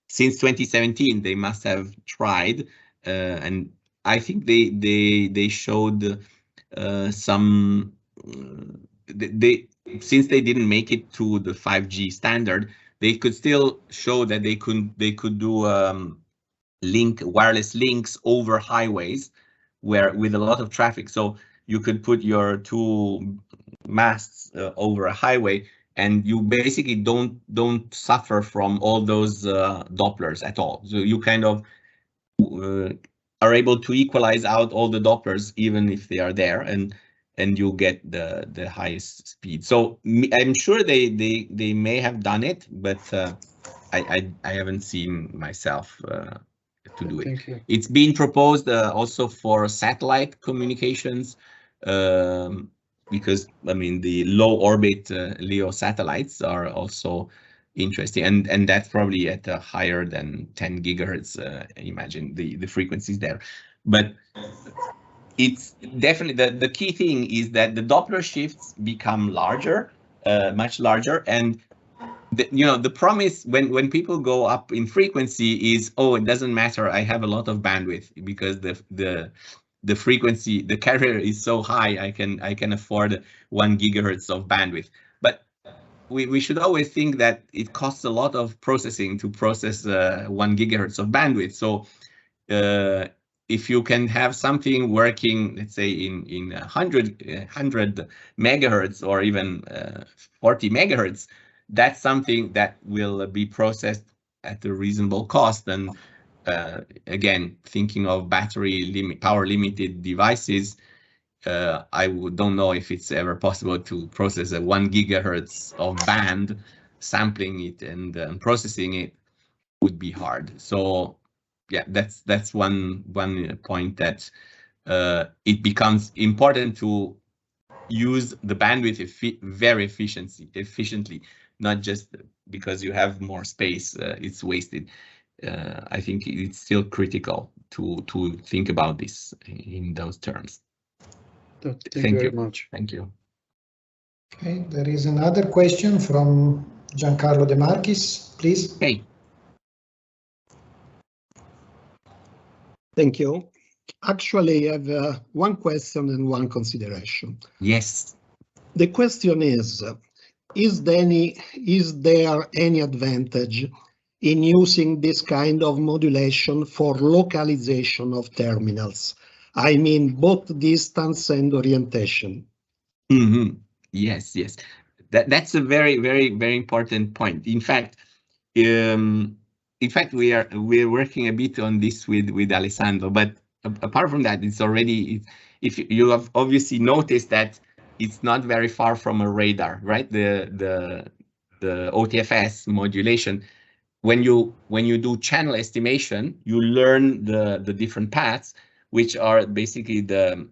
since 2017, they must have tried, and I think they showed some. Since they didn't make it to the 5G standard, they could still show that they could do wireless links over highways with a lot of traffic. So you could put your two masts over a highway, and you basically don't suffer from all those Dopplers at all. So you kind of are able to equalize out all the Dopplers, even if they are there, and you get the highest speed. So I'm sure they may have done it, but I haven't seen myself to do it. Thank you. It's been proposed also for satellite communications, because I mean the low orbit LEO satellites are also interesting, and that's probably at a higher than 10 gigahertz. Imagine the frequencies there, but it's definitely the key thing is that the Doppler shifts become larger, much larger, and the promise when people go up in frequency is, oh, it doesn't matter, I have a lot of bandwidth because the frequency, the carrier is so high, I can afford 1 gigahertz of bandwidth. But we should always think that it costs a lot of processing to process 1 gigahertz of bandwidth. So if you can have something working, let's say in 100 megahertz or even 40 megahertz, that's something that will be processed at a reasonable cost. And again, thinking of power limited devices, I don't know if it's ever possible to process a 1 gigahertz of band. Sampling it and processing it would be hard. So yeah, that's one point that it becomes important to use the bandwidth very efficiently, not just because you have more space, it's wasted. I think it's still critical to think about this in those terms. Thank you very much. Thank you. Okay, there is another question from Giancarlo De Marchis, please. Hey. Thank you. Actually, I have one question and one consideration. Yes. The question is there any advantage in using this kind of modulation for localization of terminals? I mean, both distance and orientation. Mm-hmm. Yes. That's a very, very, very important point. In fact, we're working a bit on this with Alessandro, but apart from that, it's already, if you have obviously noticed that it's not very far from a radar, right? The OTFS modulation. When you do channel estimation, you learn the different paths, which are basically the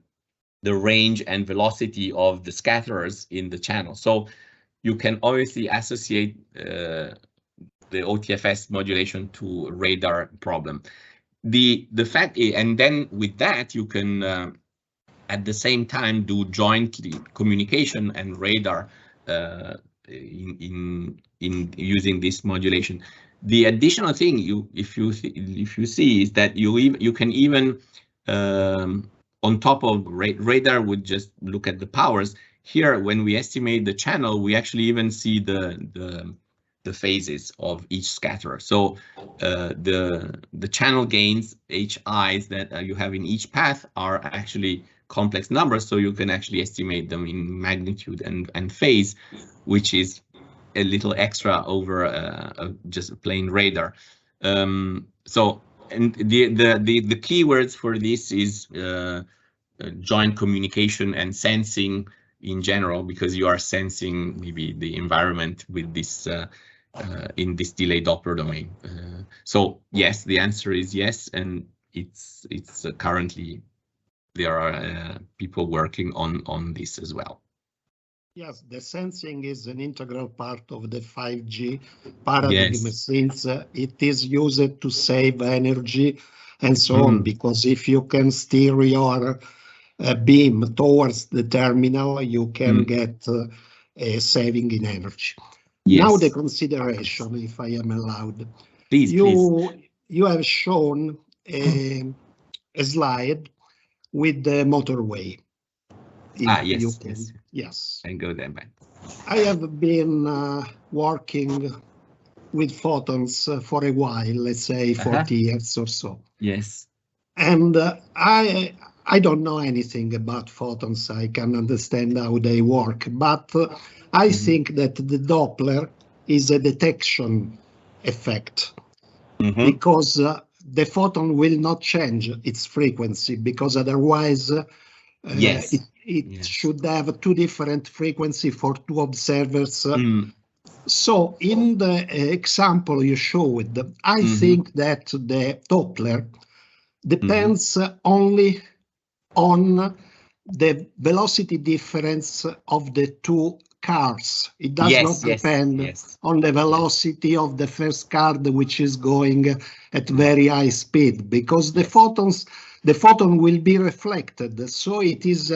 range and velocity of the scatterers in the channel. So you can obviously associate the OTFS modulation to a radar problem. The fact is, and then with that you can at the same time do jointly communication and radar in using this modulation. The additional thing if you see is that you can even on top of radar would just look at the powers. Here, when we estimate the channel, we actually even see the phases of each scatterer. So the channel gains, HIs that you have in each path are actually complex numbers, so you can actually estimate them in magnitude and phase, which is a little extra over just a plain radar. So, and the keywords for this is joint communication and sensing in general, because you are sensing maybe the environment with this in this delay-Doppler domain. So yes, the answer is yes, and it's currently there are people working on this as well. Yes, the sensing is an integral part of the 5G paradigm, yes, since it is used to save energy and so on, because if you can steer your beam towards the terminal, you can get a saving in energy. Yes. Now the consideration, if I am allowed. Please, you have shown a slide with the motorway. Yes, yes. Yes. And go there, man. I have been working with photons for a while, let's say 40 years or so. Yes. And I don't know anything about photons. I can understand how they work, but I think that the Doppler is a detection effect, because the photon will not change its frequency, because otherwise yes, it should have two different frequencies for two observers. So in the example you showed, I think that the Doppler depends only on the velocity difference of the two cars. It does not depend on the velocity of the first car, which is going at very high speed, because the photon will be reflected, so it is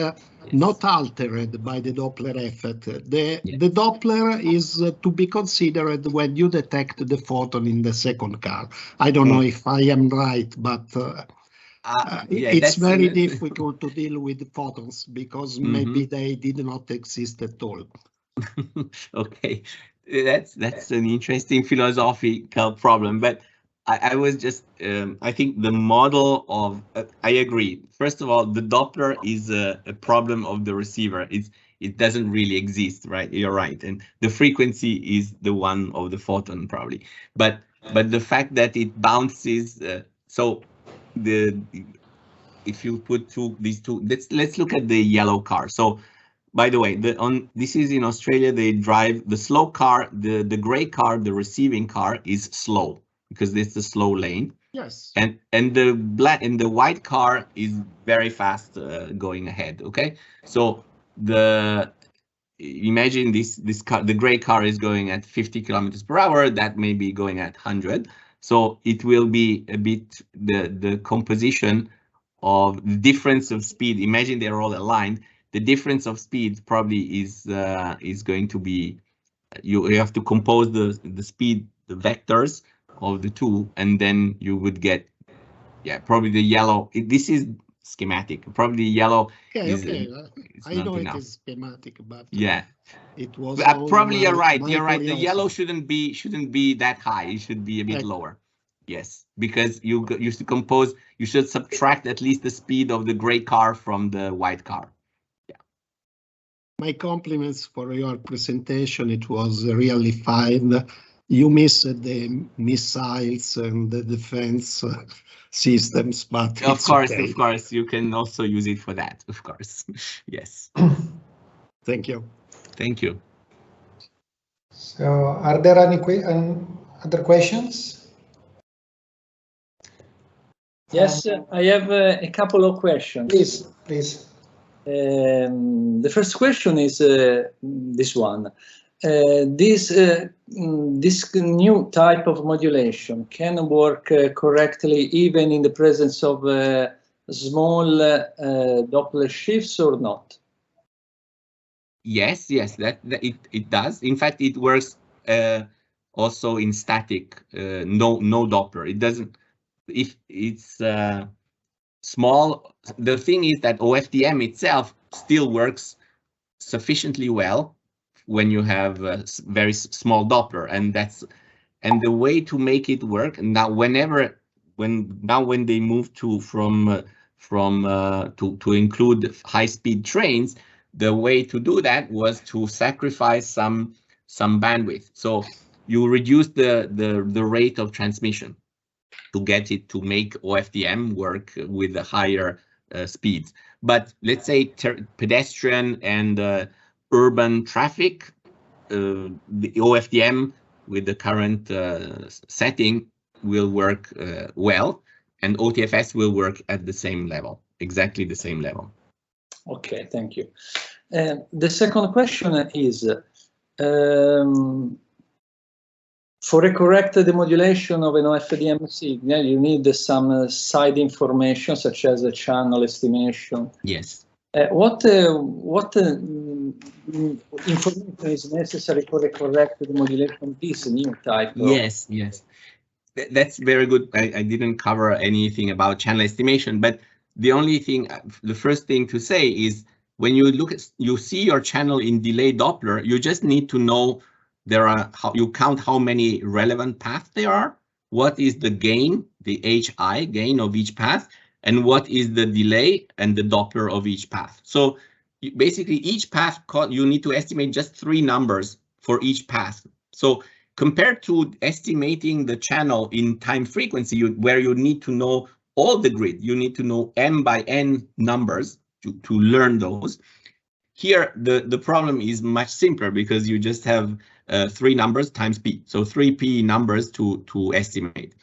not altered by the Doppler effect. The Doppler is to be considered when you detect the photon in the second car. I don't know if I am right, but it's very difficult to deal with photons, because maybe they did not exist at all. Okay, that's an interesting philosophical problem, but I was just I think the model of I agree. First of all, the Doppler is a problem of the receiver. It doesn't really exist, right? You're right, and the frequency is the one of the photon probably, but the fact that it bounces. So if you put these two, let's look at the yellow car. So. By the way, this is in Australia. They drive the slow car, the gray car, the receiving car is slow because it's the slow lane. Yes. And the black and the white car is very fast going ahead. Okay. So imagine this car, the gray car is going at 50 kilometers per hour. That may be going at 100. So it will be a bit the composition of the difference of speed. Imagine they're all aligned. The difference of speed probably is going to be you have to compose the speed, the vectors of the two, and then you would get probably the yellow. This is schematic. Probably yellow. Okay. I know enough. It is schematic, but it was probably you're right. You're right. The yellow shouldn't be that high. It should be a bit lower. Yes, because you should compose. You should subtract at least the speed of the gray car from the white car. My compliments for your presentation. It was really fine. You missed the missiles and the defense systems, but of course, you can also use it for that. Of course, yes. Thank you. Thank you. So, are there any other questions? Yes, I have a couple of questions. Please, please. The first question is this one. This new type of modulation can work correctly even in the presence of small Doppler shifts or not? Yes, that it does. In fact, it works also in static, no Doppler. It doesn't. If it's small, the thing is that OFDM itself still works sufficiently well when you have a very small Doppler, and the way to make it work now. When they move to include high-speed trains, the way to do that was to sacrifice some bandwidth. So you reduce the rate of transmission to get it to make OFDM work with the higher speeds. But let's say pedestrian and urban traffic, the OFDM with the current setting will work well, and OTFS will work at the same level, exactly the same level. Okay, thank you. The second question is, for a correct demodulation of an OFDM signal, you need some side information such as a channel estimation. Yes. What information is necessary for a correct demodulation of this new type? Yes. That's very good. I didn't cover anything about channel estimation, but the first thing to say is when you see your channel in delay-Doppler, you just need to know you count how many relevant paths there are, what is the gain, the HI gain of each path, and what is the delay and the Doppler of each path. So basically each path, you need to estimate just 3 numbers for each path. So compared to estimating the channel in time frequency, where you need to know all the grid, you need to know m by n numbers to learn those. Here, the problem is much simpler because you just have 3 numbers times p, so 3p numbers to estimate.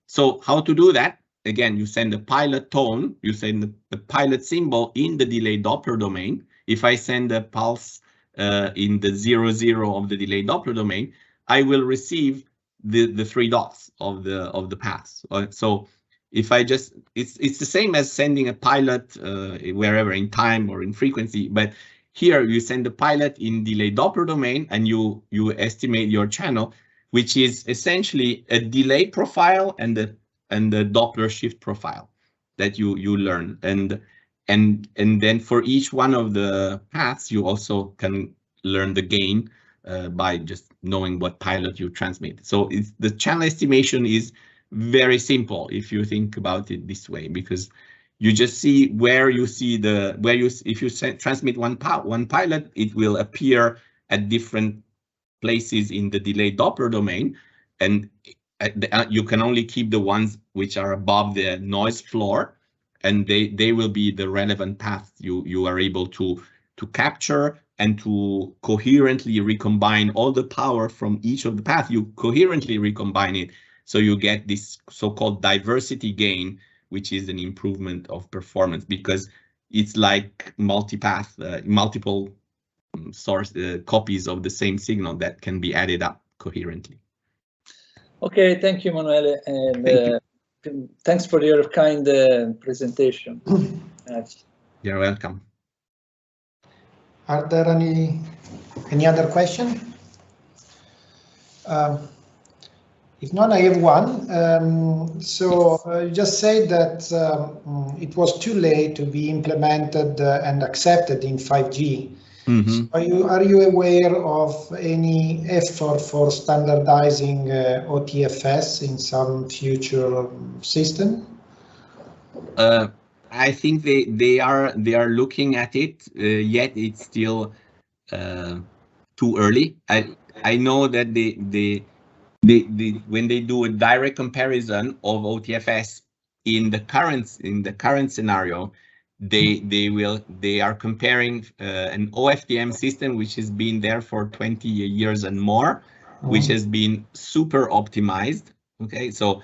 So how to do that? Again, you send a pilot tone, you send the pilot symbol in the delay-Doppler domain. If I send a pulse in the 0, 0 of the delay-Doppler domain, I will receive the 3 dots of the paths. So if I just, it's the same as sending a pilot wherever in time or in frequency, but here you send the pilot in delay-Doppler domain and you estimate your channel, which is essentially a delay profile and the Doppler shift profile that you learn. And then for each one of the paths, you also can learn the gain by just knowing what pilot you transmit. So the channel estimation is very simple if you think about it this way, because you just see if you transmit one pilot, it will appear at different places in the delay-Doppler domain, and you can only keep the ones which are above the noise floor, and they will be the relevant paths you are able to capture and to coherently recombine all the power from each of the paths. You coherently recombine it, so you get this so-called diversity gain, which is an improvement of performance because it's like multiple source copies of the same signal that can be added up coherently. Okay, thank you, Emanuele, and thanks for your kind presentation. You're welcome. Are there any other question? If not, I have one. So you just said that it was too late to be implemented and accepted in 5G. Mm-hmm. So are you aware of any effort for standardizing OTFS in some future system? I think they are looking at it, yet it's still too early. I know that when they do a direct comparison of OTFS in the current scenario, they are comparing an OFDM system which has been there for 20 years and more, which has been super optimized. Okay, so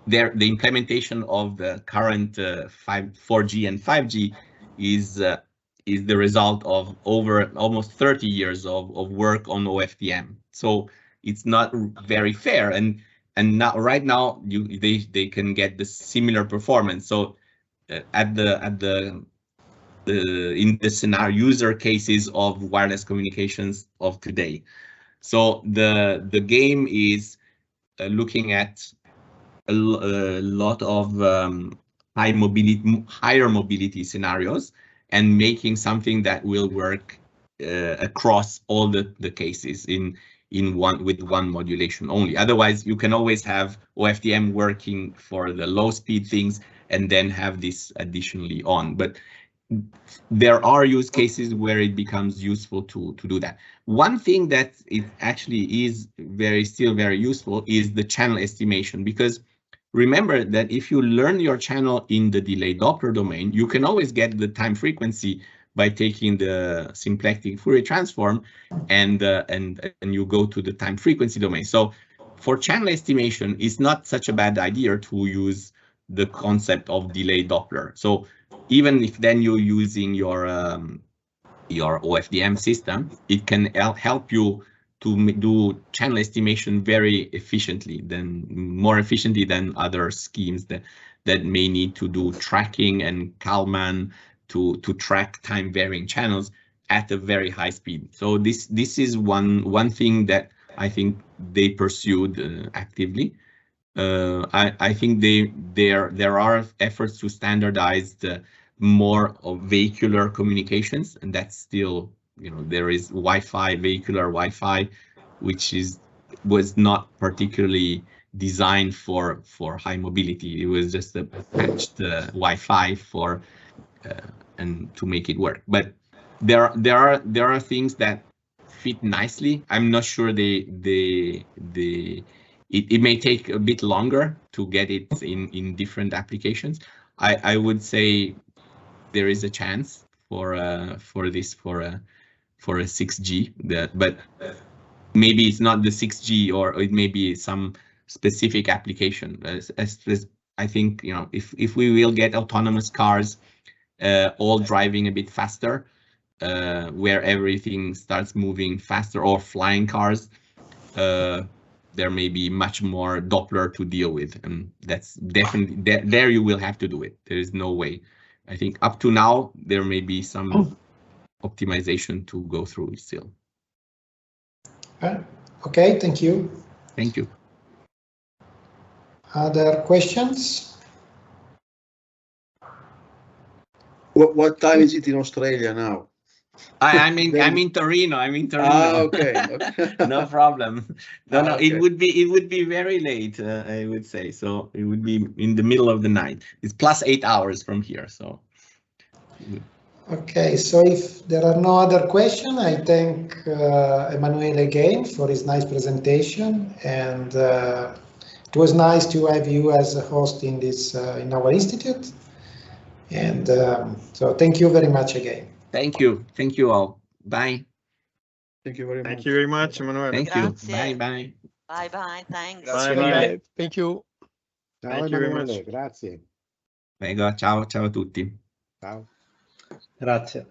the implementation of the current 4G and 5G is the result of over almost 30 years of work on OFDM. So it's not very fair, and now right now they can get the similar performance. So in the scenario use cases of wireless communications of today. So the game is looking at a lot of higher mobility scenarios and making something that will work across all the cases with one modulation only. Otherwise, you can always have OFDM working for the low speed things and then have this additionally on. But there are use cases where it becomes useful to do that. One thing that it actually is still very useful is the channel estimation, because remember that if you learn your channel in the delay-Doppler domain, you can always get the time frequency by taking the symplectic Fourier transform and you go to the time frequency domain. So for channel estimation, it's not such a bad idea to use the concept of delay-Doppler. So even if then you're using your OFDM system, it can help you to do channel estimation very efficiently, more efficiently than other schemes that may need to do tracking and Kalman to track time varying channels at a very high speed. So this is one thing that I think they pursued actively. I think there are efforts to standardize more of vehicular communications, and that's still, there is Wi-Fi, vehicular Wi-Fi, which was not particularly designed for high mobility. It was just a patched Wi-Fi for and to make it work. But there are things that fit nicely. I'm not sure it may take a bit longer to get it in different applications. I would say there is a chance for a 6G, but maybe it's not the 6G, or it may be some specific application. As I think, if we will get autonomous cars all driving a bit faster, where everything starts moving faster, or flying cars, there may be much more Doppler to deal with, and that's definitely there you will have to do it. There is no way. I think up to now there may be some optimization to go through still. Okay, thank you. Thank you. Other questions? What time is it in Australia now? I'm in Torino. Okay. No problem. No, okay. it would be very late, I would say. So it would be in the middle of the night. It's plus 8 hours from here. So. Okay, so if there are no other questions, I thank Emanuele again for his nice presentation, and it was nice to have you as a host in this in our institute. And so thank you very much again. Thank you all. Bye. Thank you very much. Thank you very much, Emanuele. Thank you. Bye. Bye. Thanks. Bye. Thank you. Ciao Emanuele, grazie. Prego, ciao a tutti. Ciao. Grazie.